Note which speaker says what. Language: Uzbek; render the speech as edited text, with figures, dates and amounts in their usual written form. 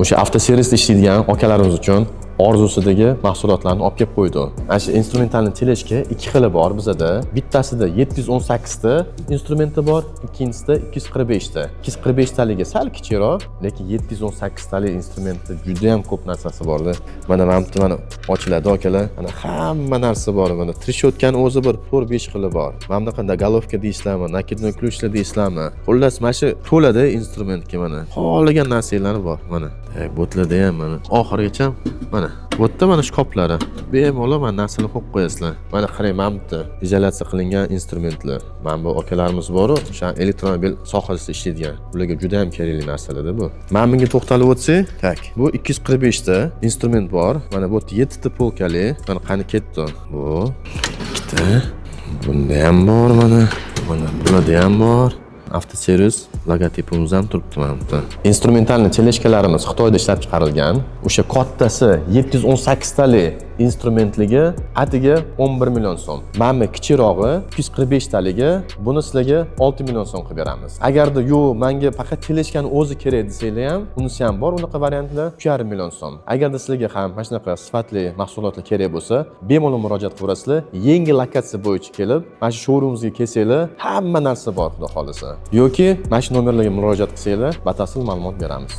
Speaker 1: o'sha avtoservisda ishlaydigan akalarimiz uchun orzusidagi mahsulotlarni olib kelib qo'ydi. Mana shu instrumentalni teleshka ikki xili bor bizada. Bittasida 718 ta instrumenti bor, ikkinchisida 245 ta. 245 taligi sal kichikroq, lekin 718 talik instrumentda juda ham ko'p narsasi borda. Mana mana ochiladi akalar. Mana hamma narsa bor. Mana trishotkani o'zi bir 4-5 xili bor. Mana bunaqada golovka deysizlarmi, nakidnoy ключlar deysizlarmi? Xullas, mana shu to'lada instrumentga mana xohlagan narsalar bor. Mana botlarda ham mana oxirigacha mana botda mana shu qoplari bemalol mana narsalar qo'yib qo'yasizlar. Mana qarang, mana bitta izolyatsiya qilingan instrumentlar. Mana bu akalarimiz bor-ku, o'sha elektromobil sohasida ishlaydigan. Ularga juda ham kerakli narsalar-da bu. Mana bunga to'xtalib o'tsak, tak. Bu 245 ta instrument bor. Mana bu 7 ta polkali. Mana qani ketdi. Bu ikkita. Bunda ham bor mana. Mana bularda ham bor. Avtoservis logotipimiz ham turibdi mana bu. Instrumentalni teleshkalarimiz Xitoyda ishlab chiqarilgan. O'sha kattasi 718 tali instrumentligi atiga 11 million so'm. Mana kichirog'i 245 taligi, buni sizlarga 6 million so'm qilib beramiz. Agarda yo'q, menga faqat teleshkani o'zi kerak desanglar ham, unisi ham bor, unaqa variantlar 2,5 million so'm. Agarda sizlarga ham mana shunaqa sifatli mahsulotlar kerak bo'lsa, bemalol murojaat qilasizlar. Yangi lokatsiya bo'yicha kelib, mana shu showroomimizga kelsanglar, hamma narsa bor, xudo xolisa. Yoki mana shu nomerlarga murojaat qilsanglar, batafsil ma'lumot beramiz.